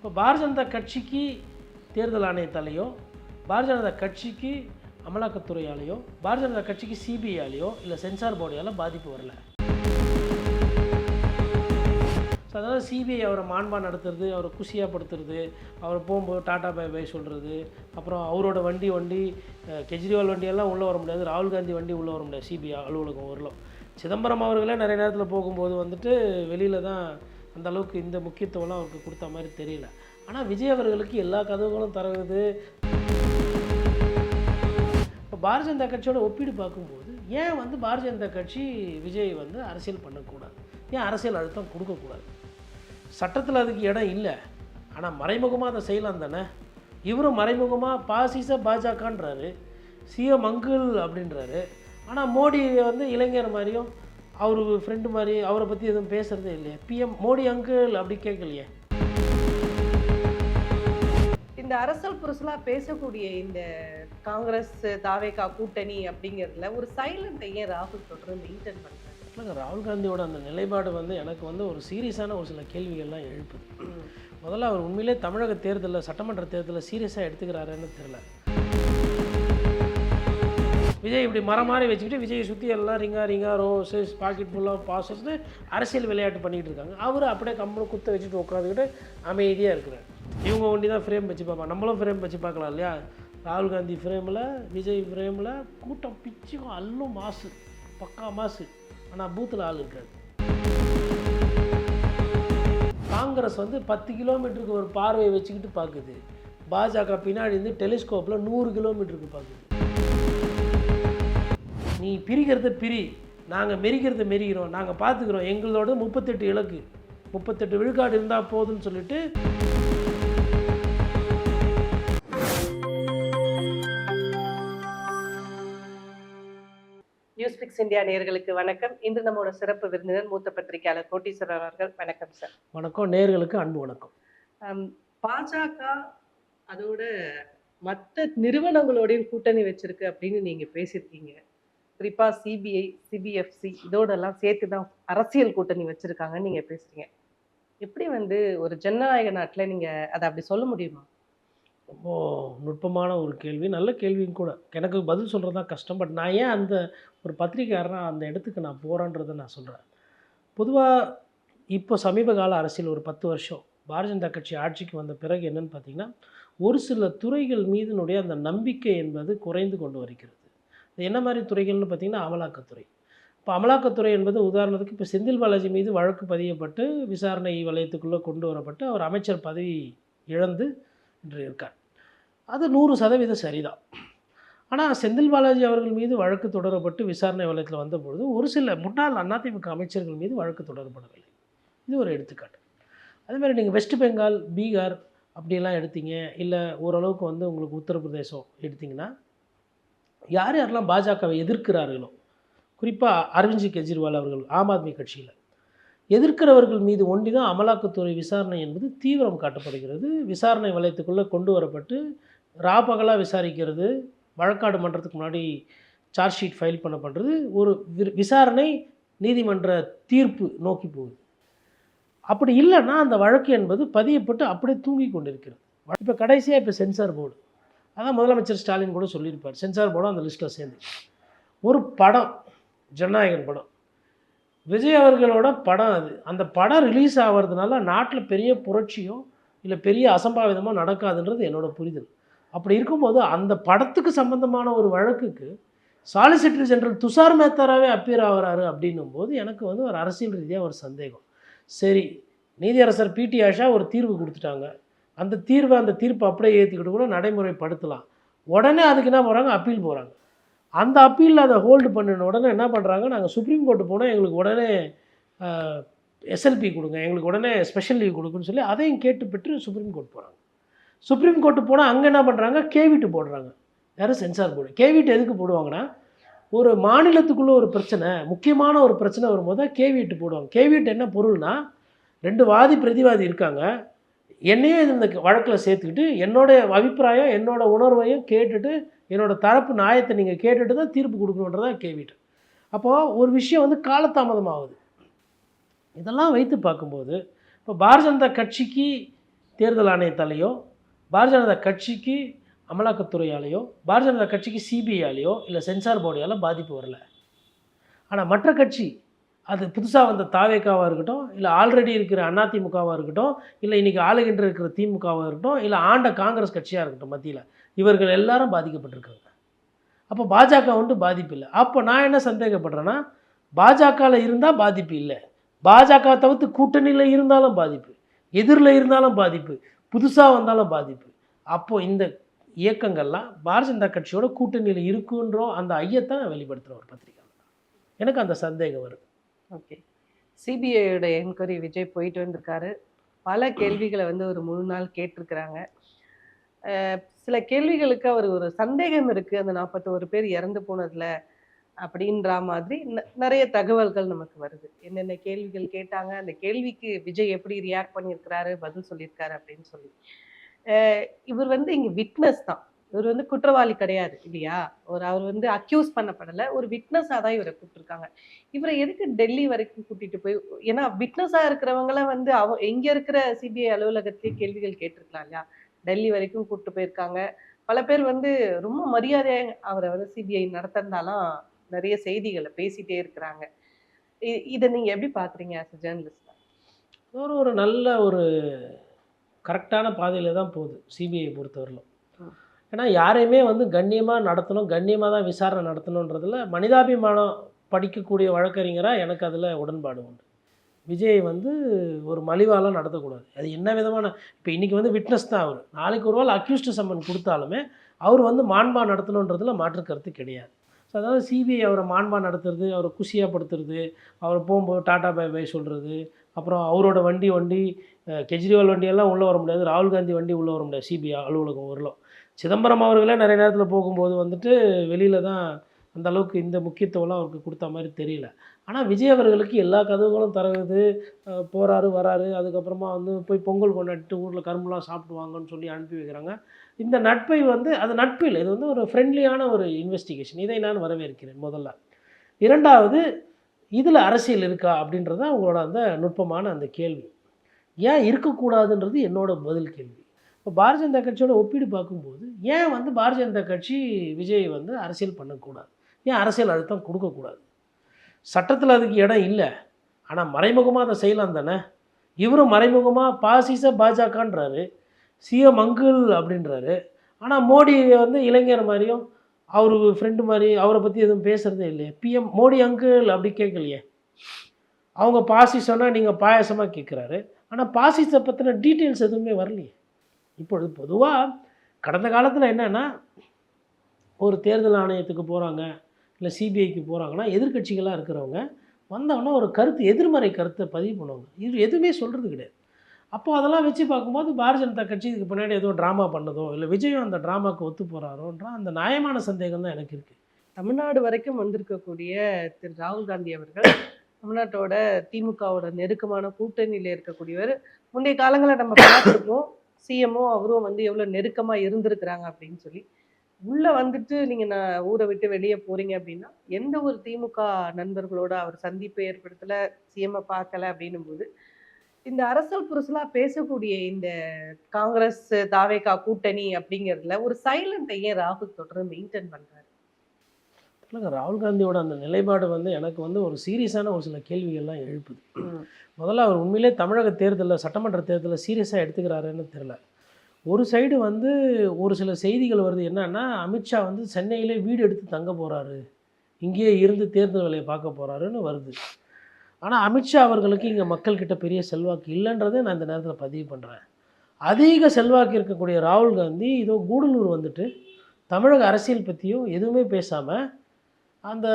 இப்போ பாரதிய ஜனதா கட்சிக்கு தேர்தல் ஆணையத்தாலேயோ, பாரதிய ஜனதா கட்சிக்கு அமலாக்கத்துறையாலேயோ, பாரதிய ஜனதா கட்சிக்கு சிபிஐயாலேயோ இல்லை சென்சார் போர்டையால் பாதிப்பு வரல. ஸோ அதாவது சிபிஐ அவரை மாண்பா நடத்துறது, அவரை குஷியாகப்படுத்துறது, அவரை போகும்போது டாட்டா பை பை சொல்கிறது, அப்புறம் அவரோட வண்டி கெஜ்ரிவால் வண்டியெல்லாம் உள்ளே வர முடியாது, ராகுல் காந்தி வண்டி உள்ளே வர முடியாது சிபிஐ அலுவலகம் வரலாம். சிதம்பரம் அவர்களே நிறைய நேரத்தில் போகும்போது வந்துட்டு வெளியில் தான் அந்த அளவுக்கு இந்த முக்கியத்துவம்லாம் அவருக்கு கொடுத்த மாதிரி தெரியல. ஆனால் விஜய் அவர்களுக்கு எல்லா கதவுகளும் தரவுது. இப்போ பாரதிய ஜனதா கட்சியோட ஒப்பீடு பார்க்கும்போது ஏன் வந்து பாரதிய ஜனதா கட்சி விஜய் வந்து அரசியல் பண்ணக்கூடாது, ஏன் அரசியல் அழுத்தம் கொடுக்கக்கூடாது? சட்டத்தில் அதுக்கு இடம் இல்லை, ஆனால் மறைமுகமாக அதை செய்யலாம் தானே. இவரும் மறைமுகமாக பாசிச பாஜகன்றாரு, சிஎம் அங்கிள் அப்படின்றாரு. ஆனால் மோடி வந்து இளைஞர் மாதிரியும் அவர் ஃப்ரெண்டு மாதிரி அவரை பற்றி எதுவும் பேசுகிறதே இல்லையே. பிஎம் மோடி அங்கிள் அப்படி கேட்கலையே. இந்த அரசல் புரசலாக பேசக்கூடிய இந்த காங்கிரஸ் தாவேகா கூட்டணி அப்படிங்கிறதுல ஒரு சைலண்ட் ஏன் ராகுல் தொடர்ந்து மெயின்டைன் பண்ணுறாங்க? இல்லைங்க, ராகுல் காந்தியோட அந்த நிலைப்பாடு வந்து எனக்கு வந்து ஒரு சீரியஸான ஒரு சில கேள்விகள்லாம் எழுப்புது. முதல்ல அவர் உண்மையிலே தமிழக தேர்தலில், சட்டமன்ற தேர்தலில் சீரியஸாக எடுத்துக்கிறாருன்னு தெரியல. விஜய் இப்படி மரம் மாதிரி வச்சுக்கிட்டு விஜயை சுற்றி எல்லாம் ரிங்கா ரோஸஸ் பாக்கெட் ஃபுல்லாக பாசஸ்னு அரசியல் விளையாட்டு பண்ணிகிட்டு இருக்காங்க. அவர் அப்படியே கம்பளம் குத்த வச்சுட்டு உட்காந்துக்கிட்டு அமைதியாக இருக்கிறார். இவங்க ஒண்டி தான் ஃப்ரேம் வச்சு பார்ப்பாங்க, நம்மளும் ஃப்ரேம் வச்சு பார்க்கலாம் இல்லையா? ராகுல் காந்தி ஃப்ரேமில், விஜய் ஃப்ரேமில் கூட்டம் பிச்சுக்கும், அல்லும் மாசு, பக்கா மாசு. ஆனால் பூத்தில் ஆள் இருக்காது. காங்கிரஸ் வந்து 10 கிலோமீட்டருக்கு ஒரு பார்வையை வச்சுக்கிட்டு பார்க்குது. பாஜக பின்னாடி இருந்து டெலிஸ்கோப்பில் 100 கிலோமீட்டருக்கு பார்க்குது. நீ பிரிக்கிறத பிரி, நாங்கள் மெரிக்கிறத மெரிக்கிறோம், நாங்கள் பார்த்துக்கிறோம், எங்களோட 38 இலக்கு, 38 விழுக்காடு இருந்தால் போதுன்னு சொல்லிட்டு. நியூஸ்பிக்ஸ் இந்தியா நேயர்களுக்கு வணக்கம். இன்று நம்மளோட சிறப்பு விருந்தினர் மூத்த பத்திரிகையாளர் கோட்டீஸ்வரர் அவர்கள். வணக்கம் சார். வணக்கம். நேயர்களுக்கு அன்பு வணக்கம். பாஜக அதோட மற்ற நிறுவனங்களோடையும் கூட்டணி வச்சிருக்கு அப்படின்னு நீங்க பேசியிருக்கீங்க. குறிப்பா சிபிஐ, சிபிஎஃப்சி இதோடெல்லாம் சேர்த்து தான் அரசியல் கூட்டணி வச்சிருக்காங்கன்னு நீங்க பேசுறீங்க. எப்படி வந்து ஒரு ஜனநாயக நாட்டில் நீங்க அதை அப்படி சொல்ல முடியுமா? ரொம்ப நுட்பமான ஒரு கேள்வி, நல்ல கேள்வியும் கூட. எனக்கு பதில் சொல்கிறது தான் கஷ்டம். பட் நான் ஏன் அந்த ஒரு பத்திரிக்கையாளராக அந்த இடத்துக்கு நான் போகிறேன்றதை நான் சொல்கிறேன். பொதுவாக இப்போ சமீப கால அரசியல் ஒரு 10 வருஷம் பாரதிய ஜனதா கட்சி ஆட்சிக்கு வந்த பிறகு என்னென்னு பார்த்தீங்கன்னா, ஒரு சில துறைகள் மீதினுடைய அந்த நம்பிக்கை என்பது குறைந்து கொண்டு வருகிறது. இது என்ன மாதிரி துறைகள்னு பார்த்தீங்கன்னா, அமலாக்கத்துறை. இப்போ அமலாக்கத்துறை என்பது உதாரணத்துக்கு இப்போ செந்தில் பாலாஜி மீது வழக்கு பதியப்பட்டு விசாரணை வலயத்துக்குள்ளே கொண்டு வரப்பட்டு அவர் அமைச்சர் பதவி இழந்து இன்று இருக்கார். அது 100% சரிதான். ஆனால் செந்தில் பாலாஜி அவர்கள் மீது வழக்கு தொடரப்பட்டு விசாரணை வலயத்தில் வந்தபொழுது ஒரு சில முன்னாள் அதிமுக அமைச்சர்கள் மீது வழக்கு தொடரப்படவில்லை. இது ஒரு எடுத்துக்காட்டு. அதேமாதிரி நீங்கள் வெஸ்ட் பெங்கால், பீகார் அப்படியெல்லாம் எடுத்தீங்க, இல்லை ஓரளவுக்கு வந்து உங்களுக்கு உத்தரப்பிரதேசம் எடுத்திங்கன்னா, யார் யாரெல்லாம் பாஜகவை எதிர்க்கிறார்களோ, குறிப்பாக அரவிந்த் கெஜ்ரிவால் அவர்கள் ஆம் ஆத்மி கட்சியில் எதிர்க்கிறவர்கள் மீது ஒண்டி தான் அமலாக்கத்துறை விசாரணை என்பது தீவிரம் காட்டப்படுகிறது. விசாரணை வலயத்துக்குள்ளே கொண்டு வரப்பட்டு ராப்பகலாக விசாரிக்கிறது, வழக்காடு மன்றத்துக்கு முன்னாடி சார்ஜ் ஷீட் ஃபைல் பண்ணப்படுறது, ஒரு விசாரணை நீதிமன்ற தீர்ப்பு நோக்கி போகுது. அப்படி இல்லைன்னா அந்த வழக்கு என்பது பதியப்பட்டு அப்படியே தூங்கி கொண்டிருக்கிறது. இப்போ கடைசியாக இப்போ சென்சார் போர்டு, அதான் முதலமைச்சர் ஸ்டாலின் கூட சொல்லியிருப்பார், சென்சார் போர்டும் அந்த லிஸ்ட்டில் சேர்ந்து. ஒரு படம், ஜனநாயகன் படம், விஜய் அவர்களோட படம் அது. அந்த படம் ரிலீஸ் ஆகிறதுனால நாட்டில் பெரிய புரட்சியோ இல்லை பெரிய அசம்பாவிதமோ நடக்காதுன்றது என்னோட புரிதல். அப்படி இருக்கும்போது அந்த படத்துக்கு சம்பந்தமான ஒரு வழக்குக்கு சாலிசிட்டர் ஜெனரல் துஷார் மேத்தாராவே அப்பியர் ஆகிறாரு அப்படின்னும் போது எனக்கு வந்து ஒரு அரசியல் ரீதியாக ஒரு சந்தேகம். சரி, நீதியரசர் பிடி ஆஷா ஒரு தீர்வு கொடுத்துட்டாங்க, அந்த தீர்ப்பை அப்படியே ஏற்றிக்கிட்டு கூட நடைமுறைப்படுத்தலாம். உடனே அதுக்கு என்ன போகிறாங்க, அப்பீல் போகிறாங்க. அந்த அப்பீலில் அதை ஹோல்டு பண்ணின உடனே என்ன பண்ணுறாங்க, நாங்கள் சுப்ரீம் கோர்ட்டு போனால் எங்களுக்கு உடனே எஸ்எல்பி கொடுங்க, எங்களுக்கு உடனே ஸ்பெஷல் லீவ் கொடுக்குன்னு சொல்லி அதையும் கேட்டு பெற்று சுப்ரீம் கோர்ட் போகிறாங்க. சுப்ரீம் கோர்ட்டு போனால் அங்கே என்ன பண்ணுறாங்க, கேவிட்டு போடுறாங்க. யாரும் சென்சார் போர்டு. கேவிட்டு எதுக்கு போடுவாங்கன்னா, ஒரு மாநிலத்துக்குள்ளே ஒரு பிரச்சனை, முக்கியமான ஒரு பிரச்சனை வரும்போது தான் கேவிட்டு போடுவாங்க. கேவிட்டு என்ன பொருள்னா, 2 வாதி பிரதிவாதி இருக்காங்க, என்னையும் இந்த வழக்கில் சேர்த்துக்கிட்டு என்னோடய அபிப்பிராயம், என்னோடய உணர்வையும் கேட்டுட்டு என்னோடய தரப்பு நியாயத்தை நீங்கள் கேட்டுட்டு தான் தீர்ப்பு கொடுக்கணுன்றதான் கேவிட்டு. அப்போது ஒரு விஷயம் வந்து காலதாமதமாகுது. இதெல்லாம் வைத்து பார்க்கும்போது இப்போ பாரதிய ஜனதா கட்சிக்கு தேர்தல் ஆணையத்தாலேயோ பாரதிய ஜனதா கட்சிக்கு அமலாக்கத்துறையாலேயோ பாரதிய ஜனதா கட்சிக்கு சிபிஐயாலேயோ இல்லை சென்சார் போர்டையால் பாதிப்பு வரல. ஆனால் மற்ற கட்சி அது புதுசாக வந்த தாவேக்காவாக இருக்கட்டும், இல்லை ஆல்ரெடி இருக்கிற அதிமுகவாக இருக்கட்டும், இல்லை இன்றைக்கி ஆளுகின்ற இருக்கிற திமுகவாக இருக்கட்டும், இல்லை ஆண்ட காங்கிரஸ் கட்சியாக இருக்கட்டும், மத்தியில் இவர்கள் எல்லாரும் பாதிக்கப்பட்டிருக்காங்க. அப்போ பாஜக வந்து பாதிப்பு இல்லை. அப்போ நான் என்ன சந்தேகப்படுறேன்னா, பாஜகவில் இருந்தால் பாதிப்பு இல்லை, பாஜக தவிர்த்து கூட்டணியில் இருந்தாலும் பாதிப்பு, எதிரில் இருந்தாலும் பாதிப்பு, புதுசாக வந்தாலும் பாதிப்பு. அப்போது இந்த இயக்கங்கள்லாம் பாரதிய ஜனதா கட்சியோட கூட்டணியில் இருக்குன்றோம் அந்த ஐயத்தை நான் வெளிப்படுத்துகிறேன் ஒரு பத்திரிகை. எனக்கு அந்த சந்தேகம் வருது. ஓகே. சிபிஐயோட என்கொயரி விஜய் போயிட்டு வந்திருக்காரு. பல கேள்விகளை வந்து ஒரு 3 நாள் கேட்டிருக்கிறாங்க. சில கேள்விகளுக்கு அவர் ஒரு சந்தேகம் இருக்குது, அந்த 41 பேர் இறந்து போனதில் அப்படின்ற மாதிரி நிறைய தகவல்கள் நமக்கு வருது. என்னென்ன கேள்விகள் கேட்டாங்க, அந்த கேள்விக்கு விஜய் எப்படி ரியாக்ட் பண்ணியிருக்கிறாரு, பதில் சொல்லியிருக்காரு அப்படின்னு சொல்லி. இவர் வந்து இங்கே விட்னஸ் தான், இவர் வந்து குற்றவாளி கிடையாது இல்லையா? அவர் வந்து அக்யூஸ் பண்ணப்படலை, ஒரு விட்னஸாக தான் இவரை கூப்பிட்டுருக்காங்க. இவரை எதுக்கு டெல்லி வரைக்கும் கூட்டிகிட்டு போய், ஏன்னா விட்னஸாக இருக்கிறவங்களாம் வந்து இங்கே இருக்கிற சிபிஐ அலுவலகத்திலே கேள்விகள் கேட்டிருக்கலாம் இல்லையா? டெல்லி வரைக்கும் கூப்பிட்டு போயிருக்காங்க. பல பேர் வந்து ரொம்ப மரியாதையாக அவரை வந்து சிபிஐ நடத்திருந்தாலும் நிறைய செய்திகளை பேசிட்டே இருக்கிறாங்க. இதை நீங்க எப்படி பாக்குறீங்க ஆஸ் அ ஜேர்னலிஸ்டா? ஒரு நல்ல ஒரு கரெக்டான பாதையில் தான் போகுது சிபிஐ பொறுத்தவரையிலும். ஏன்னா யாரையுமே வந்து கண்ணியமாக நடத்தணும், கண்ணியமாக தான் விசாரணை நடத்தணுன்றதில் மனிதாபிமானம் படிக்கக்கூடிய வழக்கறிஞராக எனக்கு அதில் உடன்பாடு உண்டு. விஜய் வந்து ஒரு மலிவாலாம் நடத்தக்கூடாது. அது என்ன விதமான, இப்போ இன்றைக்கி வந்து விட்னஸ் தான் அவர், நாளைக்கு ஒரு வேளை அக்யூஸ்டு சம்மன் கொடுத்தாலுமே அவர் வந்து மாண்பா நடத்தணுன்றதில் மாற்று கருத்து கிடையாது. ஸோ அதாவது சிபிஐ அவரை மாண்பா நடத்துறது, அவரை குஷியாகப்படுத்துறது, அவரை போகும்போது டாட்டா பை பை சொல்கிறது, அப்புறம் அவரோட வண்டி கெஜ்ரிவால் வண்டியெல்லாம் உள்ளே வர முடியாது, ராகுல் காந்தி வண்டி உள்ளே வர முடியாது சிபிஐ அலுவலகம் வரலாம். சிதம்பரம் அவர்களே நிறைய நேரத்தில் போகும்போது வந்துட்டு வெளியில் தான் அந்த அளவுக்கு இந்த முக்கியத்துவம்லாம் அவருக்கு கொடுத்த மாதிரி தெரியல. ஆனால் விஜய் அவர்களுக்கு எல்லா கதவுகளும் தரவுது, போகிறாரு வராரு, அதுக்கப்புறமா வந்து போய் பொங்கல் கொண்டாடிட்டு ஊரில் கரும்புலாம் சாப்பிடுவாங்கன்னு சொல்லி அனுப்பி வைக்கிறாங்க. இந்த நட்பை வந்து அது நட்பு இல்லை, இது வந்து ஒரு ஃப்ரெண்ட்லியான ஒரு இன்வெஸ்டிகேஷன். இதை நான் வரவேற்கிறேன் முதல்ல. இரண்டாவது, இதில் அரசியல் இருக்கா அப்படின்றத உங்களோட அந்த நுட்பமான அந்த கேள்வி. ஏன் இருக்கக்கூடாதுன்றது என்னோட பதில் கேள்வி. இப்போ பாரதிய ஜனதா கட்சியோட ஒப்பீடு பார்க்கும்போது ஏன் வந்து பாரதிய ஜனதா கட்சி விஜய் வந்து அரசியல் பண்ணக்கூடாது, ஏன் அரசியல் அழுத்தம் கொடுக்கக்கூடாது? சட்டத்தில் அதுக்கு இடம் இல்லை, ஆனால் மறைமுகமாக அதை செய்யலாம் தானே. இவரும் மறைமுகமாக பாசிச பாஜகன்றாரு, சிஎம் அங்கிள் அப்படின்றாரு. ஆனால் மோடி வந்து இளைஞர் மாதிரியும் அவர் ஃப்ரெண்டு மாதிரி அவரை பற்றி எதுவும் பேசுகிறதே இல்லையே. பிஎம் மோடி அங்கிள் அப்படி கேட்கலையே. அவங்க பாசிசம்னா நீங்கள் பாயசமாக கேட்குறாரு, ஆனால் பாசிசத்தை பற்றின டீட்டெயில்ஸ் எதுவுமே வரலையே. இப்பொழுது பொதுவாக கடந்த காலத்தில் என்னென்னா, ஒரு தேர்தல் ஆணையத்துக்கு போகிறாங்க இல்லை சிபிஐக்கு போகிறாங்கன்னா எதிர்கட்சிகளாக இருக்கிறவங்க வந்தவொடனே ஒரு எதிர்மறை கருத்தை பதிவு பண்ணுவாங்க. இது எதுவுமே சொல்கிறது கிடையாது. அப்போது அதெல்லாம் வச்சு பார்க்கும்போது பாரதிய ஜனதா கட்சி இதுக்கு பின்னாடி ஏதோ ட்ராமா பண்ணதோ இல்லை விஜயும் அந்த ட்ராமாவுக்கு ஒத்து போகிறாரோன்ற அந்த நியாயமான சந்தேகம் தான் எனக்கு இருக்குது. தமிழ்நாடு வரைக்கும் வந்திருக்கக்கூடிய திரு ராகுல் காந்தி அவர்கள் தமிழ்நாட்டோட திமுகவோட நெருக்கமான கூட்டணியில் இருக்கக்கூடியவர். முந்தைய காலங்களில் நம்ம பார்த்துருக்கோம், சிஎம்ஓ அவரும் வந்து எவ்வளோ நெருக்கமாக இருந்திருக்கிறாங்க அப்படின்னு சொல்லி. உள்ளே வந்துட்டு நீங்கள் நான் ஊரை விட்டு வெளியே போகிறீங்க அப்படின்னா எந்த ஒரு திமுக நண்பர்களோட அவர் சந்திப்பு ஏற்படுத்தலை, சிஎம்ஐ பார்க்கலை அப்படின்னும் போது இந்த அரசல் புரசலாக பேசக்கூடிய இந்த காங்கிரஸ் தாவேகா கூட்டணி அப்படிங்கிறதுல ஒரு சைலண்ட்டை ஏன் ராகுல் தொடர்ந்து மெயின்டைன் பண்ணுறாரு? இல்லைங்க, ராகுல் காந்தியோட அந்த நிலைப்பாடு வந்து எனக்கு வந்து ஒரு சீரியஸான ஒரு சில கேள்விகள்லாம் எழுப்புது. முதல்ல அவர் உண்மையிலே தமிழக தேர்தலில் சட்டமன்ற தேர்தலில் சீரியஸாக எடுத்துக்கிறாருன்னு தெரில. ஒரு சைடு வந்து ஒரு சில செய்திகள் வருது என்னன்னா, அமித்ஷா வந்து சென்னையிலே வீடு எடுத்து தங்க போகிறாரு, இங்கேயே இருந்து தேர்தல் வேலையை பார்க்க போகிறாருன்னு வருது. ஆனால் அமித்ஷா அவர்களுக்கு இங்கே மக்கள்கிட்ட பெரிய செல்வாக்கு இல்லைன்றதை நான் இந்த நேரத்தில் பதிவு பண்ணுறேன். அதிக செல்வாக்கு இருக்கக்கூடிய ராகுல் காந்தி இதோ கூடலூர் வந்துட்டு தமிழக அரசியல் பற்றியும் எதுவுமே பேசாமல் அந்த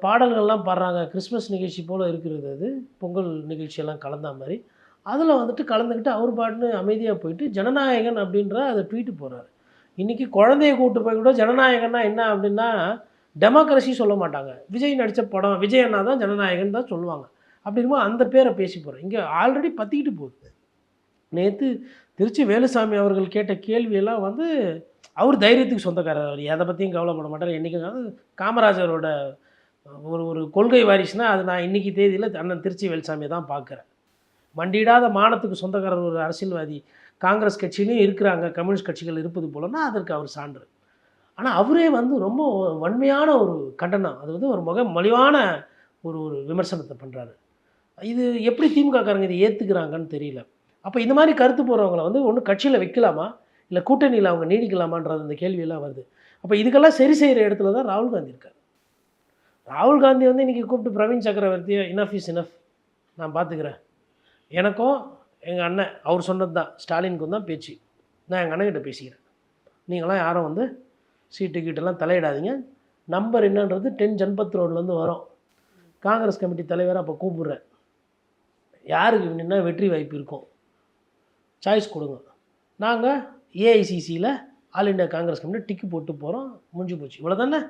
பாடல்கள்லாம் பாடுறாங்க, கிறிஸ்மஸ் நிகழ்ச்சி போல் இருக்கிறது, அது பொங்கல் நிகழ்ச்சியெல்லாம் கலந்த மாதிரி அதில் வந்துட்டு கலந்துக்கிட்டு அவர் பாட்டுன்னு அமைதியாக போயிட்டு ஜனநாயகன் அப்படின்ற அதை ட்வீட்டு போகிறாரு. இன்றைக்கி குழந்தைய கூப்பிட்டு போய் கூட ஜனநாயகன்னா என்ன அப்படின்னா டெமோக்ரஸி சொல்ல மாட்டாங்க. விஜய் நடித்த படம் விஜய் அண்ணா தான் ஜனநாயகன் தான் சொல்லுவாங்க. அப்படிங்கும்போது அந்த பேரை பேசி போகிறேன். இங்கே ஆல்ரெடி பற்றிக்கிட்டு போகுது. நேற்று திருச்சி வேலுசாமி அவர்கள் கேட்ட கேள்வியெல்லாம் வந்து அவர் தைரியத்துக்கு சொந்தக்காரர், அவர் எதை பற்றியும் கவலைப்பட மாட்டார். என்றைக்கும் காமராஜரோட ஒரு கொள்கை வாரிசுனா அது நான் இன்றைக்கி தேதியில் அண்ணன் திருச்சி வேலுசாமியை தான் பார்க்குறேன். மண்டியிடாத மானத்துக்கு சொந்தக்காரர் ஒரு அரசியல்வாதி காங்கிரஸ் கட்சியிலையும் இருக்கிறாங்க, கம்யூனிஸ்ட் கட்சிகள் இருப்பது போலன்னா அதற்கு அவர் சான்று. ஆனால் அவரே வந்து ரொம்ப வன்மையான ஒரு கண்டனம், அது வந்து ஒரு மலிவான ஒரு ஒரு விமர்சனத்தை பண்ணுறாரு. இது எப்படி திமுககாரங்க இதை ஏற்றுக்கிறாங்கன்னு தெரியல. அப்போ இந்த மாதிரி கருத்து போகிறவங்கள வந்து ஒன்று கட்சியில் வைக்கலாமா, இல்லை கூட்டணியில் அவங்க நீடிக்கலாமான்றது இந்த கேள்வியெல்லாம் வருது. அப்போ இதுக்கெல்லாம் சரி செய்கிற இடத்துல தான் ராகுல் காந்தி இருக்கார். ராகுல் காந்தி வந்து இன்றைக்கி கூப்பிட்டு பிரவீன் சக்கரவர்த்தியை இனஃப் இஸ் இனஃப், நான் பார்த்துக்கிறேன், எனக்கும் எங்கள் அண்ணன் அவர் சொன்னது தான், ஸ்டாலினுக்கும் தான் பேச்சு, நான் எங்கள் அண்ணன்கிட்ட பேசிக்கிறேன், நீங்களாம் யாரும் வந்து சீட்டு கீட்டெல்லாம் தலையிடாதீங்க, நம்பர் என்னன்றது 10 ஜன்பத் ரோட்லேருந்து வரும், காங்கிரஸ் கமிட்டி தலைவரை அப்போ கூப்பிட்றேன், யாருக்கு நின்னா வெற்றி வாய்ப்பு இருக்கும் சாய்ஸ் கொடுங்க, நாங்கள் ஏஐசிசியில் ஆல் இண்டியா காங்கிரஸ் கமிட்டி டிக்கு போட்டு போகிறோம், முடிஞ்சு போச்சு, இவ்வளோ தானே.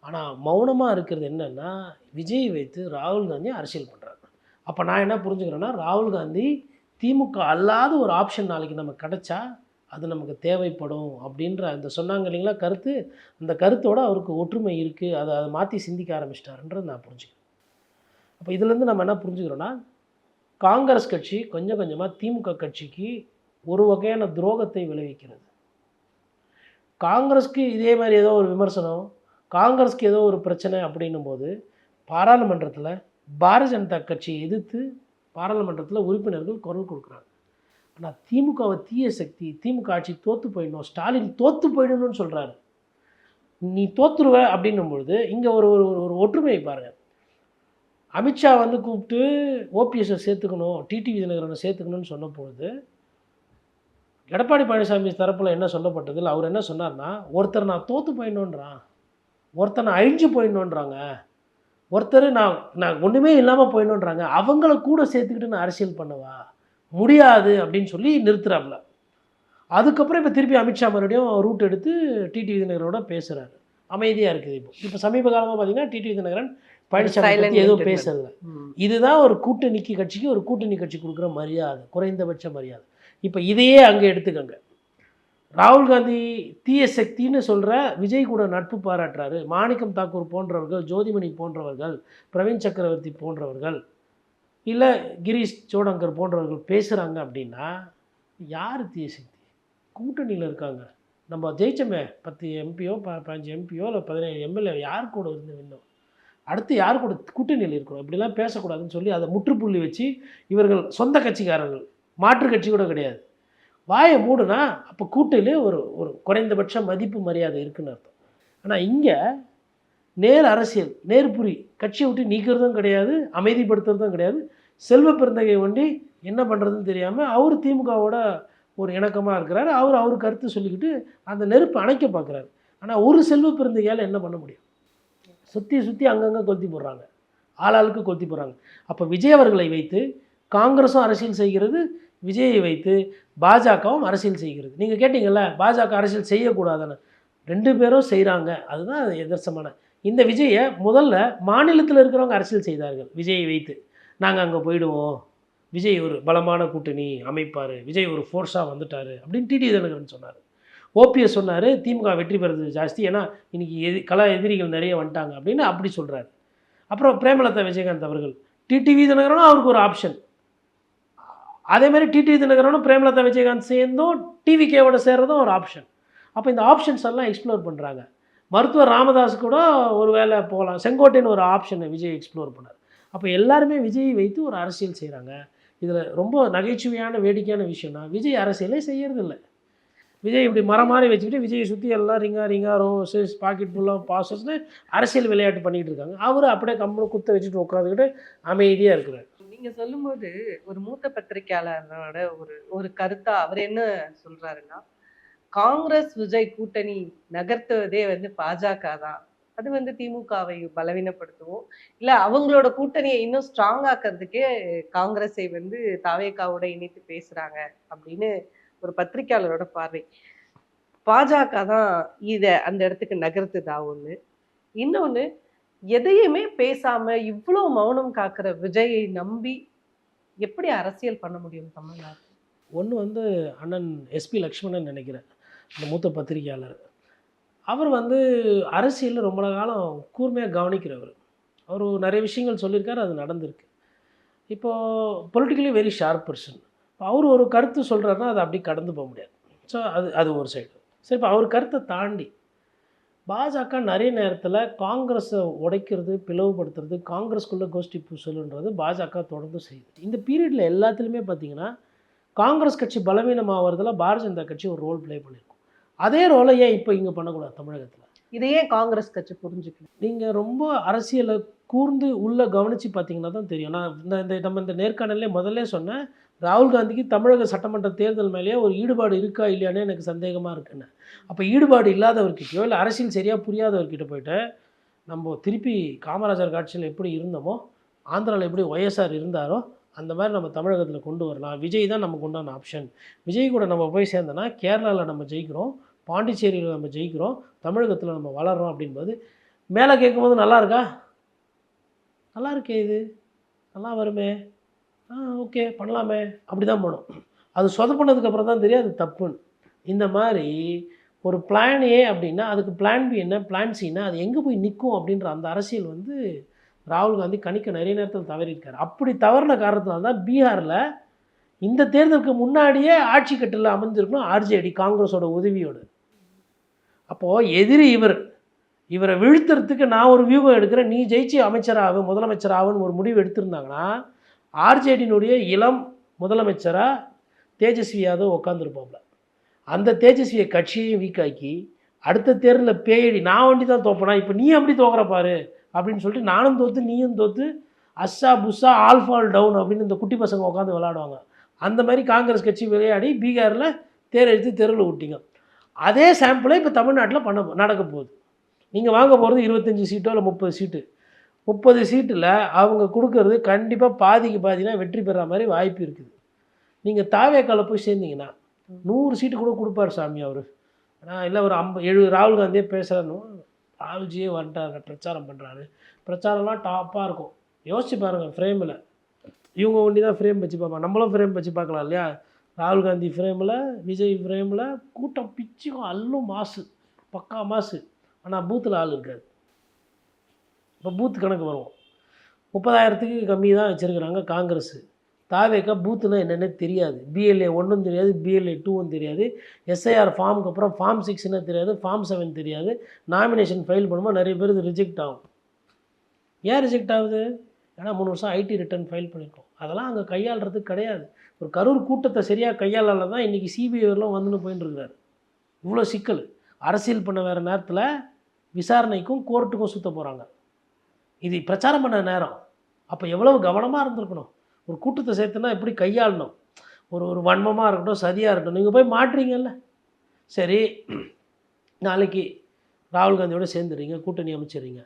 ஆனால் மௌனமாக இருக்கிறது என்னென்னா விஜய் வைத்து ராகுல் காந்தி அரசியல் பண்ணுறாரு. அப்போ நான் என்ன புரிஞ்சுக்கிறேன்னா, ராகுல் காந்தி திமுக அல்லாத ஒரு ஆப்ஷன் நாளைக்கு நமக்கு கிடச்சா அது நமக்கு தேவைப்படும் அப்படின்ற அந்த சொன்னாங்க இல்லைங்களா கருத்து, அந்த கருத்தோடு அவருக்கு ஒற்றுமை இருக்குது, அதை மாற்றி சிந்திக்க ஆரம்பிச்சிட்டாருன்றது நான் புரிஞ்சுக்கிறேன். அப்போ இதுலேருந்து நம்ம என்ன புரிஞ்சுக்கிறோன்னா, காங்கிரஸ் கட்சி கொஞ்சம் கொஞ்சமாக திமுக கட்சிக்கு ஒரு வகையான துரோகத்தை விளைவிக்கிறது. காங்கிரஸ்க்கு இதே மாதிரி ஏதோ ஒரு விமர்சனம், காங்கிரஸ்க்கு ஏதோ ஒரு பிரச்சனை அப்படின்னும் போது பாராளுமன்றத்தில் பாரதிய ஜனதா கட்சியை எதிர்த்து பாராளுமன்றத்தில் உறுப்பினர்கள் குரல் கொடுக்குறாங்க. ஆனால் திமுகவை தீய சக்தி, திமுக ஆட்சி தோற்று போயிடணும், ஸ்டாலின் தோற்று போயிடணும்னு சொல்கிறாரு. நீ தோற்றுருவ அப்படின்னும் பொழுது இங்கே ஒரு ஒரு ஒற்றுமையை பாருங்கள். அமித்ஷா வந்து கூப்பிட்டு ஓபிஎஸ்ஸை சேர்த்துக்கணும், டிடிவி தினகரனை சேர்த்துக்கணும்னு சொன்ன பொழுது எடப்பாடி பழனிசாமி தரப்பில் என்ன சொல்லப்பட்டது, அவர் என்ன சொன்னார்னா, ஒருத்தர் நான் தோற்று போயிடணுன்றான், ஒருத்தர் நான் அழிஞ்சு போயிடணுன்றாங்க, ஒருத்தர் நான் ஒன்றுமே இல்லாமல் போயிடணுன்றாங்க, அவங்கள கூட சேர்த்துக்கிட்டு நான் அரசியல் பண்ணவா முடியாது அப்படின்னு சொல்லி நிறுத்துறாப்புல. அதுக்கப்புறம் இப்போ திருப்பி அமித்ஷா மறுபடியும் ரூட் எடுத்து டிடிவி தினகரனோட பேசுகிறாரு, அமைதியாக இருக்குது. இப்போ சமீப காலமாக பார்த்தீங்கன்னா டிடிவி தினகரன் பழனிசாமி பற்றி எதுவும் பேசுறதில்ல. இதுதான் ஒரு கூட்டணிக்கு கட்சிக்கு ஒரு கூட்டணி கட்சி கொடுக்குற மரியாதை, குறைந்தபட்ச மரியாதை. இப்போ இதையே அங்கே எடுத்துக்கங்க. ராகுல் காந்தி தீய சக்தின்னு சொல்கிற விஜய் கூட நட்பு பாராட்டுறாரு, மாணிக்கம் தாக்கூர் போன்றவர்கள், ஜோதிமணி போன்றவர்கள், பிரவீன் சக்கரவர்த்தி போன்றவர்கள், இல்லை கிரீஷ் சோடங்கர் போன்றவர்கள் பேசுகிறாங்க அப்படின்னா யார் தீய சக்தி? கூட்டணியில் இருக்காங்க, நம்ம ஜெயிச்சோமே 10 எம்பியோ 15 எம்பியோ இல்லை 17 எம்எல்ஏ யார் கூட இருந்து இன்னும் அடுத்து யார் கூட கூட்டணியில் இருக்கிறோம், இப்படிலாம் பேசக்கூடாதுன்னு சொல்லி அதை முற்றுப்புள்ளி வச்சு இவர்கள் சொந்த கட்சிக்காரர்கள், மாற்று கட்சி கூட கிடையாது, வாயை மூடுனா அப்போ கூட்டணியிலே ஒரு ஒரு குறைந்தபட்ச மதிப்பு மரியாதை இருக்குன்னு அர்த்தம். ஆனால் இங்கே நேர் அரசியல், நேர்புரி, கட்சியை விட்டு நீக்கிறதும் கிடையாது, அமைதிப்படுத்துறதும் கிடையாது. செல்வ பெருந்தகை ஒண்டி என்ன பண்ணுறதுன்னு தெரியாமல் அவர் திமுகவோட ஒரு இணக்கமாக இருக்கிறாரு, அவர் கருத்து சொல்லிக்கிட்டு அந்த நெருப்பு அணைக்க பார்க்குறாரு. ஆனால் ஒரு செல்வ பெருந்தகையால் என்ன பண்ண முடியும்? சுற்றி அங்கங்கே கொளுத்தி போடுறாங்க, ஆளாளுக்கு கொளுத்தி போடுறாங்க. அப்போ விஜய் அவர்களை வைத்து காங்கிரஸும் அரசியல் செய்கிறது, விஜயை வைத்து பாஜகவும் அரசியல் செய்கிறது. நீங்கள் கேட்டிங்கல்ல பாஜக அரசியல் செய்யக்கூடாதுன்னு, 2 பேரும் செய்கிறாங்க, அதுதான் எதர்சமான. இந்த விஜயை முதல்ல மாநிலத்தில் இருக்கிறவங்க அரசியல் செய்தார்கள், விஜயை வைத்து நாங்கள் அங்கே போயிடுவோம், விஜய் ஒரு பலமான கூட்டணி அமைப்பார், விஜய் ஒரு ஃபோர்ஸாக வந்துட்டார் அப்படின்னு டிடி தினகரன் சொன்னார். ஓபிஎஸ் சொன்னார் திமுக வெற்றி பெறுறது ஜாஸ்தி, ஏன்னா இன்றைக்கி கலா எதிரிகள் நிறைய வந்துட்டாங்க அப்படின்னு அப்படி சொல்கிறார். அப்புறம் பிரேமலதா விஜயகாந்த் அவர்கள், டிடிவி தினகரனும் அவருக்கு ஒரு ஆப்ஷன், அதேமாதிரி டிடிவி தினகரனும் பிரேமலதா விஜயகாந்த் சேர்ந்தும் டிவிகேவோட சேர்றதும் ஒரு ஆப்ஷன். அப்போ இந்த ஆப்ஷன்ஸ் எல்லாம் எக்ஸ்ப்ளோர் பண்ணுறாங்க. மருத்துவர் ராமதாஸ் கூட ஒரு வேளை போகலாம், செங்கோட்டைன்னு ஒரு ஆப்ஷனை விஜய் எக்ஸ்ப்ளோர் பண்ணார். அப்போ எல்லாருமே விஜயை வைத்து ஒரு அரசியல் செய்கிறாங்க. இதில் ரொம்ப நகைச்சுவையான வேடிக்கையான விஷயம்னா விஜய் அரசியலே செய்யறதில்லை. விஜய் இப்படி மரம் மாதிரி வச்சுக்கிட்டு விஜயை சுற்றி எல்லாம் ரிங்கா ரோசஸ் பாக்கெட் ஃபுல்லாக பாசஸ்னு அரசியல் விளையாட்டு பண்ணிகிட்டு இருக்காங்க. அவர் அப்படியே கம்பளம் குத்த வச்சுட்டு உட்காந்துக்கிட்டு அமைதியாக இருக்கிறார். நீங்க சொல்லும்போது ஒரு மூத்த பத்திரிகையாளரோட ஒரு கருத்தா அவர் என்ன சொல்றாருன்னா, காங்கிரஸ் விஜய் கூட்டணி நகர்த்துவதே பாஜக தான், அது திமுகவை பலவீனப்படுத்துவோம், இல்ல அவங்களோட கூட்டணியை இன்னும் ஸ்ட்ராங் ஆக்கிறதுக்கே காங்கிரஸை தாவேகாவோட இணைத்து பேசுறாங்க அப்படின்னு ஒரு பத்திரிகையாளரோட பார்வை. பாஜக தான் இத அந்த இடத்துக்கு நகர்த்துதா ஒண்ணு. இன்னொன்னு, எதையுமே பேசாம இவ்வளவு மௌனம் காக்கிற விஜயை நம்பி எப்படி அரசியல் பண்ண முடியும் தமிழ்நாடு? ஒன்று அண்ணன் எஸ்பி லக்ஷ்மணன் நினைக்கிறேன், அந்த மூத்த பத்திரிகையாளர். அவர் அரசியலில் ரொம்ப காலம் கூர்மையாக கவனிக்கிறவர். அவர் நிறைய விஷயங்கள் சொல்லியிருக்காரு, அது நடந்திருக்கு. இப்போது பொலிட்டிக்கலி வெரி ஷார்ப் பர்சன். அவர் ஒரு கருத்து சொல்கிறாருன்னா அதை அப்படி கடந்து போக முடியாது. ஸோ அது ஒரு சைடு. சரி, இப்போ அவர் கருத்தை தாண்டி பாஜக நிறைய நேரத்தில் காங்கிரஸை உடைக்கிறது, பிளவுபடுத்துறது, காங்கிரஸ்குள்ளே கோஷ்டி பூசலுன்றது பாஜக தொடர்ந்து செய்யுது. இந்த பீரியடில் எல்லாத்துலேயுமே பார்த்தீங்கன்னா காங்கிரஸ் கட்சி பலவீனமாகிறதுல பாரதிய ஜனதா கட்சி ஒரு ரோல் ப்ளே பண்ணியிருக்கும். அதே ரோலை ஏன் இப்போ இங்கே பண்ணக்கூடாது தமிழகத்தில்? இதையே காங்கிரஸ் கட்சி புரிஞ்சுக்கணும். நீங்கள் ரொம்ப அரசியலை கூர்ந்து உள்ளே கவனித்து பார்த்தீங்கன்னா தான் தெரியும். நான் நம்ம இந்த நேர்காணலே முதல்ல சொன்னேன், ராகுல் காந்திக்கு தமிழக சட்டமன்ற தேர்தல் மேலேயே ஒரு ஈடுபாடு இருக்கா இல்லையானே எனக்கு சந்தேகமாக இருக்குன்னு. அப்போ ஈடுபாடு இல்லாதவர்கிட்டயோ இல்லை அரசியல் சரியாக புரியாதவர்கிட்ட போய்ட்டு நம்ம திருப்பி காமராஜர் காட்சியில் எப்படி இருந்தோமோ, ஆந்திராவில் எப்படி ஒய்எஸ்ஆர் இருந்தாரோ அந்த மாதிரி நம்ம தமிழகத்தில் கொண்டு வரலாம். விஜய் தான் நமக்கு உண்டான ஆப்ஷன். விஜய் கூட நம்ம போய் சேர்ந்தோன்னா கேரளாவில் நம்ம ஜெயிக்கிறோம், பாண்டிச்சேரியில் நம்ம ஜெயிக்கிறோம், தமிழகத்தில் நம்ம வளர்கிறோம் அப்படின்போது மேலே கேட்கும்போது நல்லா இருக்கா? நல்லா இருக்கே, இது நல்லா வருமே, ஓகே பண்ணலாமே, அப்படி தான் போடும். அது சொதப்பினதுக்கப்புறம் தான் தெரியும் அது தப்புன்னு. இந்த மாதிரி ஒரு பிளான் ஏ அப்படின்னா அதுக்கு பிளான் பி என்ன, பிளான் சின்னா அது எங்கே போய் நிற்கும் அப்படின்ற அந்த அரசியல் வந்து ராகுல் காந்தி கணிக்க நிறைய நேரத்தில் தவறியிருக்காரு. அப்படி தவறின காரணத்தினால தான் பீகாரில் இந்த தேர்தலுக்கு முன்னாடியே ஆட்சி கட்டில் அமைஞ்சிருக்கணும் ஆர்ஜேடி காங்கிரஸோட உதவியோடு. அப்போது எதிரி இவரை வீழ்த்துறதுக்கு நான் ஒரு வியூகம் எடுக்கிறேன், நீ ஜெயிச்சு அமைச்சராக முதலமைச்சராகனு ஒரு முடிவு எடுத்திருந்தாங்கன்னா ஆர்ஜேடியினுடைய இளம் முதலமைச்சராக தேஜஸ்வி யாதவ் உட்காந்துருப்பாப்ல. அந்த தேஜஸ்வியை கட்சியையும் வீக்காக்கி அடுத்த தேர்தலில் பேயடி நான் வண்டி தான் தோப்பனா, இப்போ நீ எப்படி தோக்குற பாரு அப்படின்னு சொல்லிட்டு நானும் தோற்று நீயும் தோற்று அஸ்ஸா புஸ்ஸா ஆல்ஃபால் டவுன் அப்படின்னு இந்த குட்டி பசங்க உட்காந்து விளையாடுவாங்க. அந்த மாதிரி காங்கிரஸ் கட்சி விளையாடி பீகாரில் தேர் எடுத்து தெருவில் விட்டீங்க. அதே சாம்பிளை இப்போ தமிழ்நாட்டில் நடக்க போகுது. நீங்கள் வாங்க போகிறது 25 சீட்டோ இல்லை 30 சீட்டு. 30 சீட்டில் அவங்க கொடுக்கறது கண்டிப்பாக பாதிக்கு பாதினா வெற்றி பெற மாதிரி வாய்ப்பு இருக்குது. நீங்கள் தாவேக்கால போய் சேர்ந்தீங்கன்னா 100 சீட்டு கூட கொடுப்பார் சாமி அவர். ஆனால் இல்லை ஒரு 70 ராகுல் காந்தியே பேசுகிறாருன்னு, ராகுல்ஜியே வந்துட்டார் பிரச்சாரம் பண்ணுறாரு, பிரச்சாரம்லாம் டாப்பாக இருக்கும். யோசிச்சு பாருங்கள், ஃப்ரேமில் இவங்க ஒண்டி தான் ஃப்ரேம் வச்சு பார்ப்பாங்க, நம்மளும் ஃப்ரேம் வச்சு பார்க்கலாம் இல்லையா? ராகுல் காந்தி ஃப்ரேமில், விஜய் ஃப்ரேமில் கூட்டம் பிச்சுக்கும், அல்லும் மாசு, பக்கா மாசு. ஆனால் பூத்தில் ஆள் இருக்காது. இப்போ பூத்து கணக்கு வருவோம், 30,000க்கு கம்மி தான் வச்சுருக்குறாங்க காங்கிரஸ். தாவேக்கா பூத்துனா என்னென்ன தெரியாது, பிஎல்ஏ 1 தெரியாது, பிஎல்ஏ 2 தெரியாது, எஸ்ஐஆர் ஃபார்முக்கு அப்புறம் ஃபார்ம் 6 தெரியாது, ஃபார்ம் 7 தெரியாது. நாமினேஷன் ஃபைல் பண்ணும்போது நிறைய பேர் இது ரிஜெக்ட் ஆகும். ஏன் ரிஜெக்ட் ஆகுது? ஏன்னா 3 வருஷம் ஐடி ரிட்டர்ன் ஃபைல் பண்ணியிருக்கோம். அதெல்லாம் அங்கே கையாளுறதுக்கு கிடையாது. ஒரு கரூர் கூட்டத்தை சரியாக கையாளால தான் இன்றைக்கி சிபிஐலாம் வந்துன்னு போயின்னு இருக்கிறார். இவ்வளோ சிக்கல். அரசியல் பண்ண வேறு நேரத்தில் விசாரணைக்கும் கோர்ட்டுக்கும் சுற்ற போகிறாங்க. இது பிரச்சாரம் பண்ண நேரம். அப்போ எவ்வளவு கவனமாக இருந்திருக்கணும். ஒரு கூட்டத்தை சேர்த்துனா எப்படி கையாளணும், ஒரு வன்மமாக இருக்கட்டும், சதியாக இருக்கட்டும். நீங்கள் போய் மாட்டுறீங்கல்ல, சரி நாளைக்கு ராகுல் காந்தியோட சேர்ந்துடுறீங்க, கூட்டணி அமைச்சிடுறீங்க,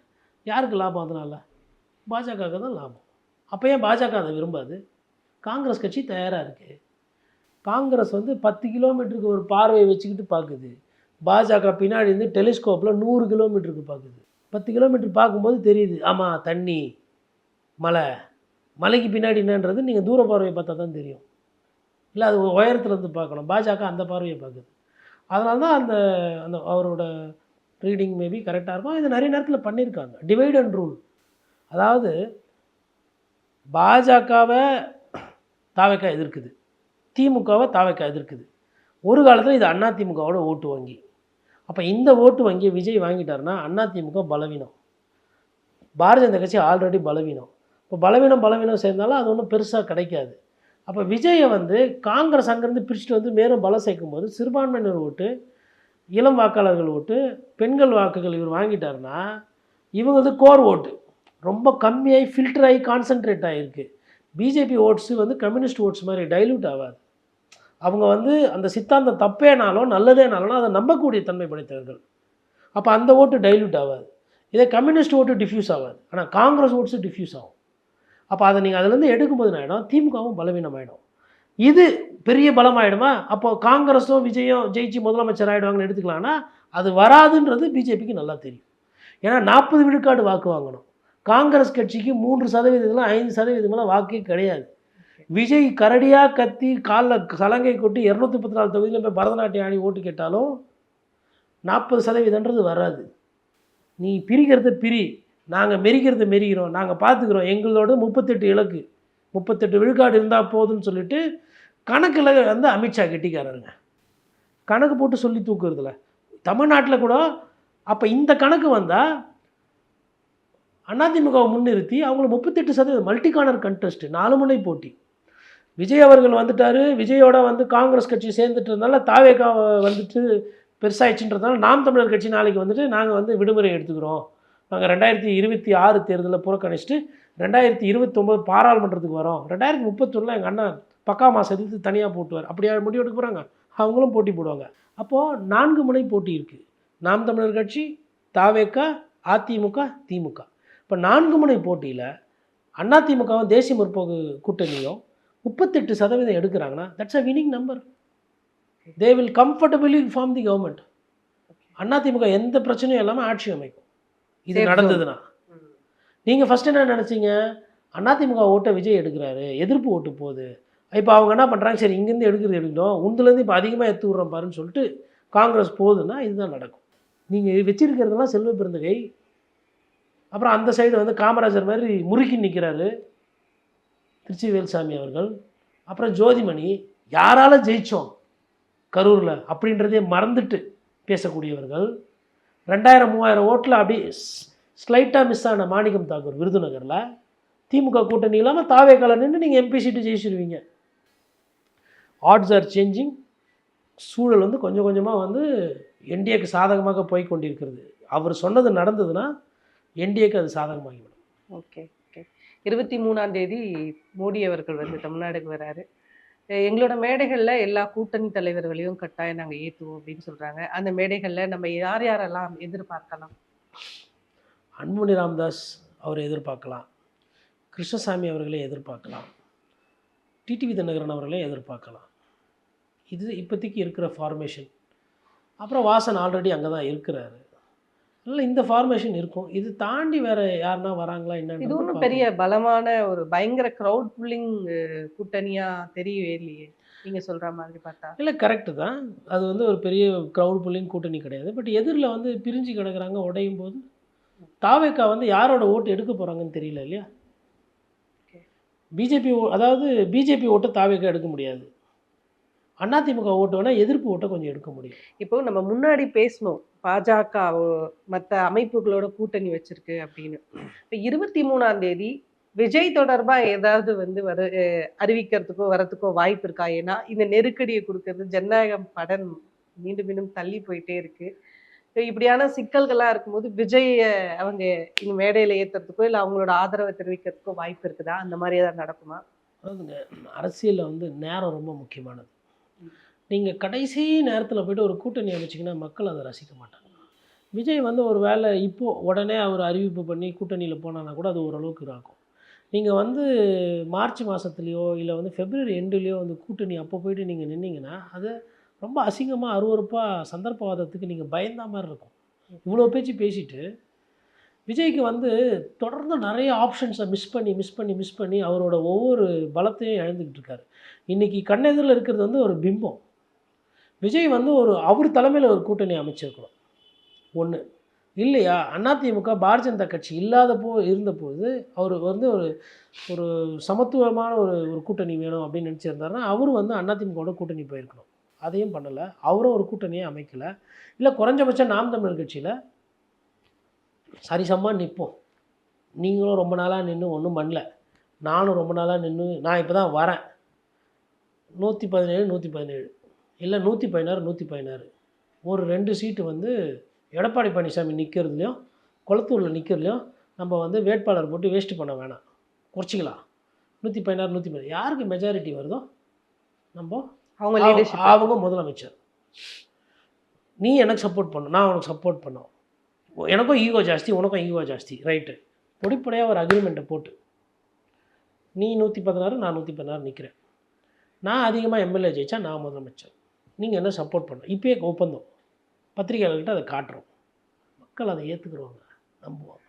யாருக்கு லாபம்? அதனால் பாஜகவுக்கு தான் லாபம். அப்போ ஏன் பாஜக அதை விரும்பாது? காங்கிரஸ் கட்சி தயாராக இருக்குது. காங்கிரஸ் 10 கிலோமீட்டருக்கு ஒரு பார்வையை வச்சுக்கிட்டு பார்க்குது. பாஜக பின்னாடி இருந்து டெலிஸ்கோப்பில் 100 கிலோமீட்டருக்கு பார்க்குது. 10 கிலோமீட்டர் பார்க்கும்போது தெரியுது, ஆமாம் தண்ணி, மலைக்கு பின்னாடி என்னன்றது நீங்கள் தூர பார்வையை பார்த்தா தான் தெரியும். இல்லை அது உயரத்துலேருந்து பார்க்கணும். பாஜக அந்த பார்வையை பார்க்குது. அதனால தான் அந்த அந்த அவரோட ரீடிங் மேபி கரெக்டாக இருக்கும். இது நிறைய நேரத்தில் பண்ணியிருக்காங்க. Divide and rule. அதாவது பாஜகவை தாவேக்கா எதிர்க்குது, திமுகவை தாவேக்கா எதிர்க்குது. ஒரு காலத்தில் இது அதிமுகவோட ஓட்டு வங்கி. அப்போ இந்த ஓட்டு வங்கியை விஜய் வாங்கிட்டாருன்னா அதிமுக பலவீனம், பாரதிய ஜனதா கட்சி ஆல்ரெடி பலவீனம். இப்போ பலவீனம் சேர்ந்தாலும் அது ஒன்றும் பெருசாக கிடைக்காது. அப்போ விஜயை காங்கிரஸ் அங்கேருந்து பிரிச்சுட்டு மேலும் பலம் சேர்க்கும்போது சிறுபான்மையினர் ஓட்டு, இளம் வாக்காளர்கள் ஓட்டு, பெண்கள் வாக்குகள் இவர் வாங்கிட்டாருன்னா இவங்க கோர் ஓட்டு ரொம்ப கம்மியாகி ஃபில்டர் ஆகி கான்சன்ட்ரேட் ஆகிருக்கு. பிஜேபி ஓட்ஸு கம்யூனிஸ்ட் ஓட்ஸ் மாதிரி டைல்யூட் ஆகாது. அவங்க அந்த சித்தாந்தம் தப்பேனாலும் நல்லதேனாலும் அதை நம்பக்கூடிய தன்மை படைத்தவர்கள். அப்போ அந்த ஓட்டு டைல்யூட் ஆகாது. இதே கம்யூனிஸ்ட் ஓட்டு டிஃப்யூஸ் ஆகாது, ஆனால் காங்கிரஸ் ஓட்ஸு டிஃப்யூஸ் ஆகும். அப்போ அதை நீங்கள் அதுலேருந்து எடுக்கும்போது என்ன ஆகிடும்? திமுகவும் பலவீனமாகிடும். இது பெரிய பலமாயிடுமா? அப்போது காங்கிரஸும் விஜயும் ஜெயிச்சு முதலமைச்சர் ஆகிடுவாங்கன்னு எடுத்துக்கலாம்னா அது வராதுன்றது பிஜேபிக்கு நல்லா தெரியும். ஏன்னா 40 விழுக்காடு வாக்கு வாங்கணும். காங்கிரஸ் கட்சிக்கு 3% 5% வாக்கே கிடையாது. விஜய் கரடியாக கத்தி காலில் சலங்கை கொட்டி 234 தொகுதியில் போய் பரதநாட்டியம் ஆடி ஓட்டு கேட்டாலும் 40% வராது. நீ பிரிக்கிறத பிரி, நாங்கள் மெரிக்கிறத மெரிக்கிறோம், நாங்கள் பார்த்துக்குறோம், எங்களோட 38 இலக்கு, 38 விழுக்காடு இருந்தால் போதும்னு சொல்லிட்டு கணக்கில் வந்து அமித்ஷா கெட்டிக்காரருங்க. கணக்கு போட்டு சொல்லி தூக்குறதுல தமிழ்நாட்டில் கூட அப்போ இந்த கணக்கு வந்தால் அதிமுகவை முன்னிறுத்தி அவங்கள 38% மல்டி கார்னர் கண்டெஸ்ட் 4 முனை போட்டி. விஜய் அவர்கள் வந்துட்டார், விஜயோட வந்து காங்கிரஸ் கட்சி சேர்ந்துட்டதுனால தாவேகா வந்துட்டு பெருசாகிடுச்சுன்றதுனால நாம் தமிழர் கட்சி நாளைக்கு வந்துட்டு நாங்கள் வந்து விடுமுறை எடுத்துக்கிறோம், நாங்கள் 2026 தேர்தலில் புறக்கணிச்சிட்டு 2029 பாராளுமன்றத்துக்கு வரோம், 2031 எங்கள் அண்ணன் பக்கா மாதம் எதிர்த்து தனியாக போட்டுவார், அப்படியா முடிவு எடுக்க போகிறாங்க, அவங்களும் போட்டி போடுவாங்க. அப்போது 4 முனை போட்டி இருக்குது. நாம் தமிழர் கட்சி, தாவேகா, அதிமுக, திமுக. இப்போ 4 முனை போட்டியில் அதிமுகவும் தேசிய முற்போக்கு கூட்டணியும் 38% எடுக்கிறாங்கன்னா that's a winning number. They will comfortably form the government. AIADMK எந்த பிரச்சனையும் இல்லாமல் ஆட்சி அமைக்கும் இது நடந்ததுன்னா. நீங்கள் ஃபஸ்ட் என்ன நினச்சிங்க, அதிமுக ஓட்டை விஜய் எடுக்கிறாரு, எதிர்ப்பு ஓட்டு போகுது, இப்போ அவங்க என்ன பண்ணுறாங்க, சரி இங்கேருந்து எடுக்கணும், உந்துலேருந்து இப்போ அதிகமாக எடுத்து விட்றோம் பாருன்னு சொல்லிட்டு காங்கிரஸ் போகுதுன்னா இதுதான் நடக்கும். நீங்கள் வச்சிருக்கிறதுலாம் செல்வ பெருந்தகை, அப்புறம் அந்த சைடு வந்து காமராஜர் மாதிரி முறுக்கி நிற்கிறாரு திருச்சி வேல்சாமி அவர்கள், அப்புறம் ஜோதிமணி, யாரால ஜெயித்தோம் கரூரில் அப்படின்றதே மறந்துட்டு பேசக்கூடியவர்கள். 2000-3000 ஓட்டில் அப்படி ஸ்லைட்டாக மிஸ் ஆன மாணிக்கம் தாக்கூர் விருதுநகரில் திமுக கூட்டணி இல்லாமல் தாவேக்கால நின்று நீங்கள் எம்பி சீட்டு ஜெயிச்சிருவீங்க. Odds are changing. சூழல் வந்து கொஞ்சம் கொஞ்சமாக வந்து என்டிஏக்கு சாதகமாக போய் கொண்டிருக்கிறது. அவர் சொன்னது நடந்ததுன்னா என்டிஏக்கு அது சாதகமாகிவிடும். Okay okay. 23ஆம் தேதி மோடி அவர்கள் வந்து தமிழ்நாடுக்கு வராரு. எங்களோட மேடைகளில் எல்லா கூட்டணி தலைவர்களையும் கட்டாயம் நாங்கள் ஏற்றுவோம் அப்படின்னு சொல்கிறாங்க. அந்த மேடைகளில் நம்ம யார் யாரெல்லாம் எதிர்பார்க்கலாம்? அன்புமணி ராமதாஸ் அவரை எதிர்பார்க்கலாம், கிருஷ்ணசாமி அவர்களே எதிர்பார்க்கலாம், டிடிவி தினகரன் அவர்களே எதிர்பார்க்கலாம். இது இப்போதைக்கு இருக்கிற ஃபார்மேஷன். அப்புறம் வாசன் ஆல்ரெடி அங்கே தான் இருக்கிறாரு. இல்லை இந்த ஃபார்மேஷன் இருக்கும். இது தாண்டி வேறு யாருன்னா வராங்களா என்னன்னு இது ஒன்றும் பெரிய பலமான ஒரு பயங்கர க்ரௌட் புல்லிங் கூட்டணியாக தெரியவே இல்லையே நீங்கள் சொல்கிற மாதிரி பார்த்தா. இல்லை கரெக்டு தான், அது வந்து ஒரு பெரிய க்ரௌட் புல்லிங் கூட்டணி கிடையாது. பட் எதிரில் வந்து பிரிஞ்சு கிடக்குறாங்க. உடையும் போது தாவேக்கா வந்து யாரோட ஓட்டு எடுக்க போகிறாங்கன்னு தெரியல இல்லையா. பிஜேபி அதாவது பிஜேபி ஓட்டை தாவேக்கா எடுக்க முடியாது, அதிமுக ஓட்டு வேணால் எதிர்ப்பு ஓட்டை கொஞ்சம் எடுக்க முடியும். இப்போ நம்ம முன்னாடி பேசணும் பாஜக மற்ற அமைப்புகளோட கூட்டணி வச்சிருக்கு அப்படின்னு. இப்போ 23ஆம் தேதி விஜய் தொடர்பாக ஏதாவது வந்து அறிவிக்கிறதுக்கோ வரத்துக்கோ வாய்ப்பு இருக்கா? ஏன்னா இந்த நெருக்கடியை கொடுக்கறது ஜனநாயகம் படம் மீண்டும் மீண்டும் தள்ளி போயிட்டே இருக்கு. இப்படியான சிக்கல்கள்லாம் இருக்கும்போது விஜய அவங்க இந்த மேடையில் ஏற்றுறதுக்கோ இல்லை அவங்களோட ஆதரவை தெரிவிக்கிறதுக்கோ வாய்ப்பு இருக்குதா? அந்த மாதிரி ஏதாவது நடக்குமா? அதாவதுங்க, அரசியலில் வந்து நேரம் ரொம்ப முக்கியமானது. நீங்கள் கடைசி நேரத்தில் போய்ட்டு ஒரு கூட்டணி அமைச்சிங்கன்னா மக்கள் அதை ரசிக்க மாட்டாங்க. விஜய் வந்து ஒரு வேளை இப்போது உடனே அவர் அறிவிப்பு பண்ணி கூட்டணியில் போனான்னா கூட அது ஓரளவுக்கு இருக்கும். நீங்கள் வந்து மார்ச் மாதத்துலேயோ இல்லை வந்து பிப்ரவரி எண்டுலேயோ வந்து கூட்டணி அப்போ போய்ட்டு நீங்கள் நின்னீங்கன்னா அது ரொம்ப அசிங்கமாக அருவருப்பாக சந்தர்ப்பவாதத்துக்கு நீங்கள் பயந்த மாதிரி இருக்கும். இவ்வளோ பேச்சு பேசிட்டு விஜய்க்கு வந்து தொடர்ந்து நிறைய ஆப்ஷன்ஸை மிஸ் பண்ணி அவரோட ஒவ்வொரு பலத்தையும் இழந்துக்கிட்டு இருக்காரு. இன்றைக்கி கண்ணெதிரில் இருக்கிறது வந்து ஒரு பிம்பம். விஜய் வந்து அவர் தலைமையில் ஒரு கூட்டணி அமைச்சிருக்கணும் ஒன்று. இல்லையா அதிமுக பாரதிய ஜனதா கட்சி இருந்தபோது அவர் வந்து ஒரு சமத்துவமான ஒரு கூட்டணி வேணும் அப்படின்னு நினச்சிருந்தாருன்னா அவரும் வந்து அதிமுகவோட கூட்டணி போயிருக்கணும். அதையும் பண்ணலை. அவரும் ஒரு கூட்டணியை அமைக்கலை. இல்லை குறைஞ்சபட்சம் நாம் தமிழர் கட்சியில் சரிசமாக நிற்போம், நீங்களும் ரொம்ப நாளாக நின்று ஒன்றும் பண்ணல, நானும் ரொம்ப நாளாக நின்று நான் இப்போ தான் வரேன், 117 இல்லை 116 ஒரு 2 சீட்டு வந்து எடப்பாடி பழனிசாமி நிற்கிறதுலையும் கொளத்தூரில் நிற்கிறதுலையும் நம்ம வந்து வேட்பாளர் போட்டு வேஸ்ட்டு பண்ண வேணாம், குறைச்சிக்கலாம். 116 யாருக்கு மெஜாரிட்டி வருதோ அவங்க முதலமைச்சர். நீ எனக்கு சப்போர்ட் பண்ணணும், நான் உனக்கு சப்போர்ட் பண்ணோம், எனக்கும் ஈகோ ஜாஸ்தி உனக்கும் ஈகோ ஜாஸ்தி, ரைட்டு, பொடிப்படையாக ஒரு அக்ரிமெண்ட்டை போட்டு நீ 116 நான் 116 நிற்கிறேன், நான் அதிகமாக எம்எல்ஏ ஜெயிச்சா நான் முதலமைச்சர், நீங்கள் என்ன சப்போர்ட் பண்ணணும், இப்போயே ஒப்பந்தம் பத்திரிகையாளர்கிட்ட அதை காட்டுறோம், மக்கள் அதை ஏற்றுக்குருவாங்க, நம்புவாங்க.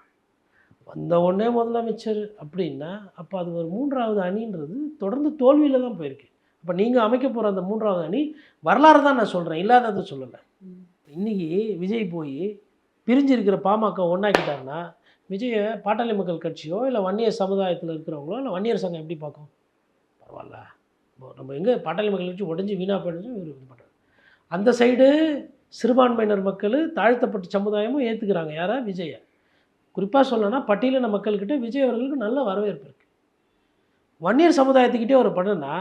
வந்த உடனே முதலமைச்சர் அப்படின்னா அப்போ அது ஒரு 3வது அணின்றது தொடர்ந்து தோல்வியில் தான் போயிருக்கு. அப்போ நீங்கள் அமைக்க போகிற அந்த 3வது அணி வரலாறு தான் நான் சொல்கிறேன், இல்லாததை சொல்லலை. இன்றைக்கி விஜய் போய் பிரிஞ்சிருக்கிற பாமக ஒன்றாக்கிட்டாருன்னா விஜயை பாட்டாளி மக்கள் கட்சியோ இல்லை வன்னியர் சமுதாயத்தில் இருக்கிறவங்களோ இல்லை வன்னியர் சங்கம் எப்படி பார்க்கும்? பரவாயில்ல, இப்போ நம்ம எங்கே பாட்டாளி மக்கள் கட்சி உடஞ்சி வீணாக போயிடுச்சு இவர் இது பண்ணுறாரு. அந்த சைடு சிறுபான்மையினர் மக்கள் தாழ்த்தப்பட்ட சமுதாயமும் ஏற்றுக்கிறாங்க யாரா? விஜயை. குறிப்பாக சொல்லணும்னா பட்டியலின மக்கள்கிட்ட விஜய் அவர்களுக்கு நல்ல வரவேற்பு இருக்குது. வன்னியர் சமுதாயத்துக்கிட்டே ஒரு பண்ணுன்னா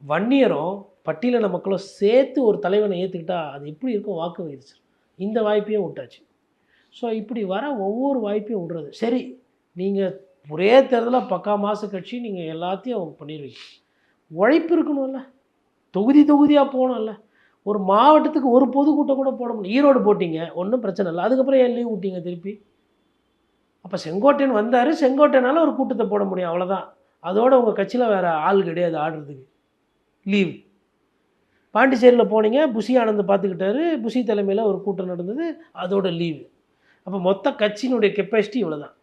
வன்னியரும் பட்டியலின மக்களும் சேர்த்து ஒரு தலைவனை ஏற்றுக்கிட்டா அது எப்படி இருக்கும்? வாக்கு வகிச்சு இந்த வாய்ப்பையும் விட்டாச்சு. ஸோ இப்படி வர ஒவ்வொரு வாய்ப்பையும் விடுறது. சரி, நீங்கள் ஒரே தேர்தலில் பக்கா மாத கட்சி நீங்கள் எல்லாத்தையும் பண்ணிடுவீங்க. உழைப்பு இருக்கணும்ல, தொகுதி தொகுதியாக போகணும்ல. ஒரு மாவட்டத்துக்கு ஒரு பொதுக்கூட்டம் கூட போட முடியும். ஈரோடு போட்டிங்க, ஒன்றும் பிரச்சனை இல்லை. அதுக்கப்புறம் ஏன் லீவ் விட்டீங்க திருப்பி? அப்போ செங்கோட்டையன் வந்தார், செங்கோட்டையனால் ஒரு கூட்டத்தை போட முடியும், அவ்வளோதான். அதோடு உங்கள் கட்சியில் வேறு ஆள் கிடையாது ஆடுறதுக்கு. லீவ். பாண்டிச்சேரியில் போனீங்க, புஷி ஆனந்த் பார்த்துக்கிட்டாரு, புஷி தலைமையில் ஒரு கூட்டம் நடந்தது, அதோட லீவு. அப்போ மொத்த கட்சியினுடைய கெப்பாசிட்டி இவ்வளோ தான்.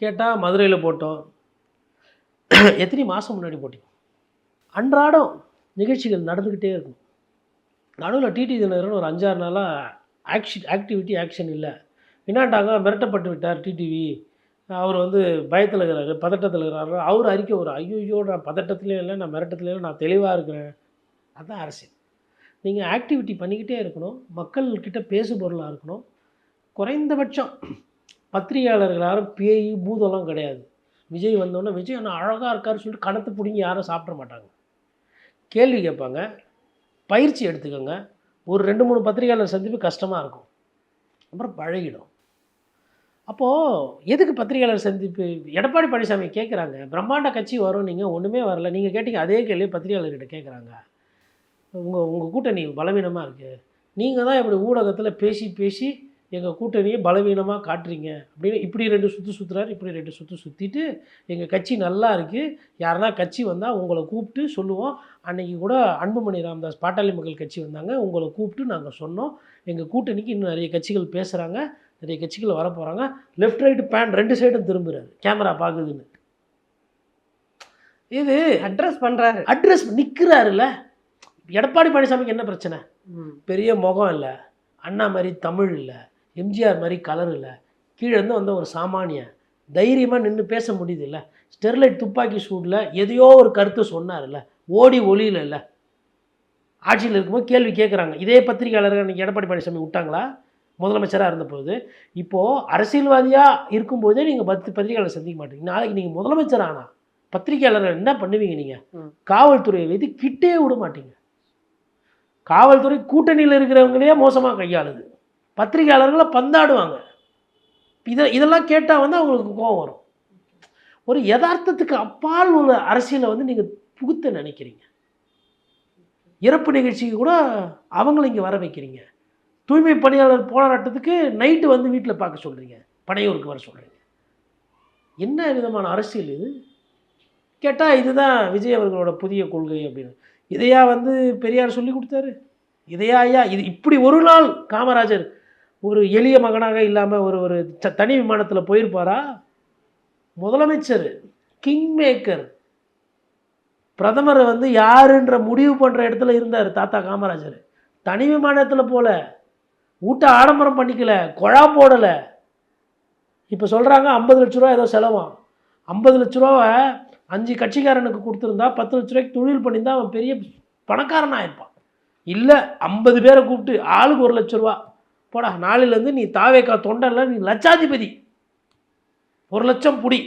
கேட்டால் மதுரையில் போட்டோம். எத்தனை மாதம் முன்னாடி போட்டிங்க? அன்றாடம் நிகழ்ச்சிகள் நடந்துக்கிட்டே இருக்கும். நடுவில் டிடி தினகரன் ஒரு 5-6 நாளாக ஆக்டிவிட்டி இல்லை. என்னாட்டாங்க, மிரட்டப்பட்டு விட்டார் டிடிவி, அவர் வந்து பயத்தில் இருக்கிறாரு, பதட்டத்தில் இருக்கிறாரு. அவர் அறிக்கை ஒரு ஐயோ நான் பதட்டத்துலேயும் இல்லை, நான் மிரட்டத்துலேயும் இல்லை, நான் தெளிவாக இருக்கிறேன். அதுதான் அரசியல். நீங்கள் ஆக்டிவிட்டி பண்ணிக்கிட்டே இருக்கணும், மக்கள்கிட்ட பேசு பொருளாக இருக்கணும். குறைந்தபட்சம் பத்திரிகையாளர்கள் யாரும் பேய் பூதம்லாம் கிடையாது. விஜய் வந்தோடனே விஜய் அண்ணா அழகாக இருக்காருன்னு சொல்லிட்டு கணத்து பிடிங்கி யாரும் சாப்பிட மாட்டாங்க. கேள்வி கேட்பாங்க, பயிற்சி எடுத்துக்கோங்க. ஒரு 2-3 பத்திரிகையாளர் சந்திப்பு கஷ்டமாக இருக்கும், அப்புறம் பழகிடும். அப்போது எதுக்கு பத்திரிகையாளர் சந்திப்பு? எடப்பாடி பழனிசாமி கேட்குறாங்க, பிரம்மாண்ட கட்சி வரும், நீங்கள் ஒன்றுமே வரல. நீங்கள் கேட்டீங்க அதே கேள்வி பத்திரிகையாளர்கிட்ட கேட்குறாங்க. உங்கள் கூட்டணி பலவீனமாக இருக்குது, நீங்கள் தான் இப்படி ஊடகத்தில் பேசி எங்கள் கூட்டணியை பலவீனமாக காட்டுறீங்க அப்படின்னு. இப்படி 2 சுற்று சுற்றுறாரு, இப்படி 2 சுற்று சுற்றிட்டு எங்கள் கட்சி நல்லா இருக்குது, யாருன்னா கட்சி வந்தால் உங்களை கூப்பிட்டு சொல்லுவோம். அன்றைக்கி கூட அன்புமணி ராமதாஸ் பாட்டாளி மக்கள் கட்சி வந்தாங்க, உங்களை கூப்பிட்டு நாங்கள் சொன்னோம், எங்கள் கூட்டணிக்கு இன்னும் நிறைய கட்சிகள் பேசுகிறாங்க, நிறைய கட்சிகள் வர போகிறாங்க. லெஃப்ட் ரைட்டு பேன் 2 சைடும் திரும்புகிறாரு, கேமரா பார்க்குதுன்னு. இது அட்ரஸ் நிற்கிறாருல்ல. எடப்பாடி பழனிசாமிக்கு என்ன பிரச்சனை? பெரிய முகம் இல்லை, அண்ணா மாதிரி தமிழ் இல்லை, எம்ஜிஆர் மாதிரி கலர் இல்லை, கீழேருந்து வந்த ஒரு சாமானியன் தைரியமாக நின்று பேச முடியுது இல்லை. ஸ்டெர்லைட் துப்பாக்கி சூடில் எதையோ ஒரு கருத்து சொன்னார் இல்லை, ஓடி ஒளியில் இல்லை. ஆட்சியில் இருக்கும்போது கேள்வி கேட்குறாங்க. இதே பத்திரிகையாளர்கள் அன்றைக்கி எடப்பாடி பழனிசாமி விட்டாங்களா? முதலமைச்சராக இருந்தபோது. இப்போது அரசியல்வாதியாக இருக்கும்போதே நீங்கள் பத்திரிகையாளர் சந்திக்க மாட்டீங்க. நாளைக்கு நீங்கள் முதலமைச்சர் ஆனால் பத்திரிகையாளர்கள் என்ன பண்ணுவீங்க? நீங்கள் காவல்துறையை வைத்து கிட்டே விட மாட்டீங்க. காவல்துறை கூட்டணியில் இருக்கிறவங்களே மோசமாக கையாளுது, பத்திரிகையாளர்களை பந்தாடுவாங்க. இதெல்லாம் கேட்டால் வந்து அவங்களுக்கு கோபம் வரும். ஒரு யதார்த்தத்துக்கு அப்பால் உள்ள அரசியலை வந்து நீங்கள் புகுத்த நினைக்கிறீங்க. இறப்பு நிகழ்ச்சிக்கு கூட அவங்கள இங்கே வர வைக்கிறீங்க. தூய்மை பணியாளர் போராட்டத்துக்கு நைட்டு வந்து வீட்டில் பார்க்க சொல்கிறீங்க, பனையூருக்கு வர சொல்கிறீங்க. என்ன விதமான அரசியல் இது? கேட்டால் இதுதான் விஜய் அவர்களோட புதிய கொள்கை அப்படின்னு. இதையா வந்து பெரியார் சொல்லி கொடுத்தாரு? இதையா ஐயா இது இப்படி ஒரு நாள் காமராஜர் ஒரு எளிய மகனாக இல்லாமல் ஒரு தனி விமானத்தில் போயிருப்பாரா? முதலமைச்சர், கிங் மேக்கர், பிரதமரை வந்து யாருன்ற முடிவு பண்ணுற இடத்துல இருந்தார் தாத்தா காமராஜர். தனி விமானத்தில் போல, ஊட்ட ஆடம்பரம் பண்ணிக்கல, குழா போடலை. இப்போ சொல்கிறாங்க 50 லட்ச ரூபா ஏதோ செலவாம். 50 லட்ச ரூபாவை 5 கட்சிக்காரனுக்கு கொடுத்துருந்தா 10 லட்ச ரூபாய்க்கு தொழில் பண்ணியிருந்தா அவன் பெரிய பணக்காரனாக இருப்பான். இல்லை, 50 பேரை கூப்பிட்டு ஆளுக்கு 1 லட்ச ரூபா போடா, நாளிலேருந்து நீ தாவேக்கா தொண்டனில் நீ லட்சாதிபதி, 1 லட்சம் புடி,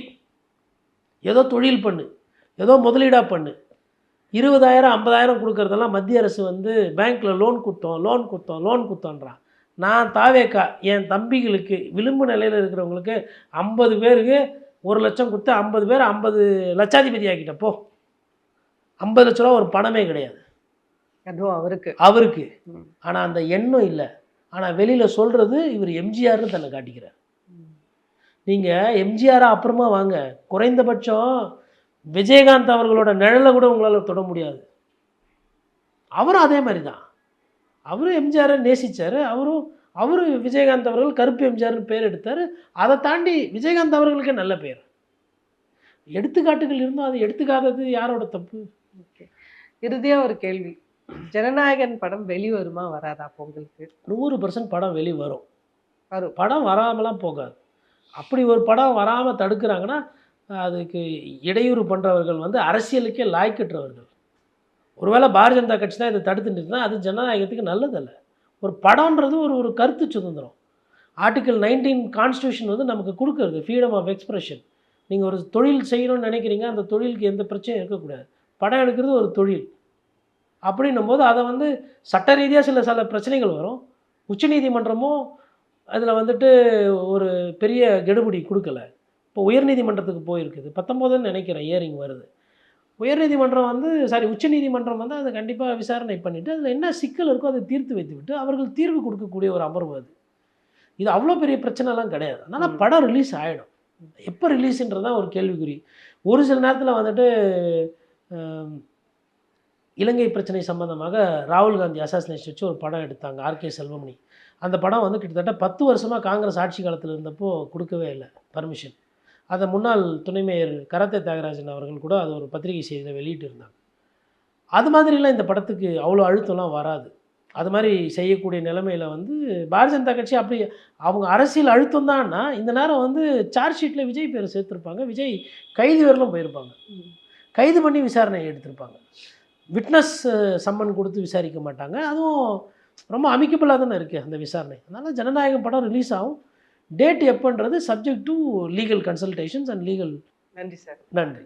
ஏதோ தொழில் பண்ணு, ஏதோ முதலீடாக பண்ணு. 20,000 50,000 கொடுக்குறதெல்லாம் மத்திய அரசு வந்து பேங்க்கில் லோன் கொடுத்தோன்றான். நான் தாவேக்கா என் தம்பிகளுக்கு விளிம்பு நிலையில் இருக்கிறவங்களுக்கு 50 பேருக்கு 1 லட்சம் கொடுத்து 50 பேர் 50 லட்சாதிபதி ஆக்கிட்டப்போ 50 லட்ச ரூபா ஒரு பணமே கிடையாது அவருக்கு. ஆனால் அந்த எண்ணம் இல்லை. ஆனால் வெளியில் சொல்கிறது இவர் எம்ஜிஆர்னு தன்னை காட்டிக்கிறார். நீங்கள் எம்ஜிஆராக அப்புறமா வாங்க, குறைந்தபட்சம் விஜயகாந்த் அவர்களோட நிழலை கூட உங்களால் தொட முடியாது. அவரும் அதே மாதிரி தான். அவரும் எம்ஜிஆரை நேசித்தார். அவரும் விஜயகாந்த் அவர்கள் கருப்பு எம்ஜிஆர்னு பேர் எடுத்தார். அதை தாண்டி விஜயகாந்த் அவர்களுக்கே நல்ல பேர். எடுத்துக்காட்டுகள் இருந்தும் அதை எடுத்துக்காதது யாரோட தப்பு? இறுதியாக ஒரு கேள்வி, ஜனநாயகன் படம் வெளிவருமா வராதா? பொங்கலுக்கு 100% படம் வெளிவரும். படம் வராமலாம் போகாது. அப்படி ஒரு படம் வராமல் தடுக்கிறாங்கன்னா அதுக்கு இடையூறு பண்ணுறவர்கள் வந்து அரசியலுக்கே லாய்க்கற்றவர்கள். ஒருவேளை பாரதிய ஜனதா கட்சி தான் இதை தடுத்துட்டுனா அது ஜனநாயகத்துக்கு நல்லதல்ல. ஒரு படம்ன்றது ஒரு ஒரு கருத்து சுதந்திரம். ஆர்டிகல் 19 கான்ஸ்டியூஷன் வந்து நமக்கு கொடுக்குறது ஃப்ரீடம் ஆஃப் எக்ஸ்பிரஷன். நீங்கள் ஒரு தொழில் செய்யணும்னு நினைக்கிறீங்க, அந்த தொழிலுக்கு எந்த பிரச்சனையும் இருக்கக்கூடாது. படம் எடுக்கிறது ஒரு தொழில். அப்படின்னும்போது அதை வந்து சட்ட ரீதியாக சில சில பிரச்சனைகள் வரும். உச்சநீதிமன்றமும் அதில் வந்துட்டு ஒரு பெரிய கெடுபிடி கொடுக்கல. இப்போ உயர்நீதிமன்றத்துக்கு போயிருக்குது. 19ன்னு நினைக்கிறேன் ஹியரிங் வருது. உயர்நீதிமன்றம் வந்து உச்சநீதிமன்றம் வந்து அதை கண்டிப்பாக விசாரணை பண்ணிவிட்டு அதில் என்ன சிக்கல் இருக்கோ அதை தீர்த்து வைத்துவிட்டு அவர்கள் தீர்வு கொடுக்கக்கூடிய ஒரு அமர்வு அது. இது அவ்வளோ பெரிய பிரச்சனைலாம் கிடையாது. அதனால் படம் ரிலீஸ் ஆகிடும். எப்போ ரிலீஸுன்றதான் ஒரு கேள்விக்குறி. ஒரு சில நேரத்தில் வந்துட்டு இலங்கை பிரச்சனை சம்பந்தமாக ராகுல் காந்தி அசாசினேஷன் வச்சு ஒரு படம் எடுத்தாங்க, ஆர்கே செல்வமணி. அந்த படம் வந்து கிட்டத்தட்ட 10 வருஷமாக காங்கிரஸ் ஆட்சி காலத்தில் இருந்தப்போ கொடுக்கவே இல்லை பர்மிஷன். அதை முன்னாள் துணை மேயர் கராத்தே தியாகராஜன் அவர்கள் கூட அது ஒரு பத்திரிகை செய்தியில் வெளியிட்டு இருந்தாங்க. அது மாதிரிலாம் இந்த படத்துக்கு அவ்வளோ அழுத்தம்லாம் வராது. அது மாதிரி செய்யக்கூடிய நிலைமையில் வந்து பாரதிய ஜனதா கட்சி அப்படி அவங்க அரசியல் அழுத்தம் தான்னா இந்த நேரம் வந்து சார்ஜ் ஷீட்டில் விஜய் பேர் சேர்த்துருப்பாங்க. விஜய் கைது வரலும் போயிருப்பாங்க. கைது பண்ணி விசாரணை எடுத்திருப்பாங்க. விட்னஸ் சம்மன் கொடுத்து விசாரிக்க மாட்டாங்க. அதுவும் ரொம்ப அமிக்கபிளாக தானே இருக்குது அந்த விசாரணை. அதனால் ஜனநாயகம் படம் ரிலீஸ் ஆகும். டேட் எப்போன்றது subject to legal consultations and legal. நன்றி சார். நன்றி.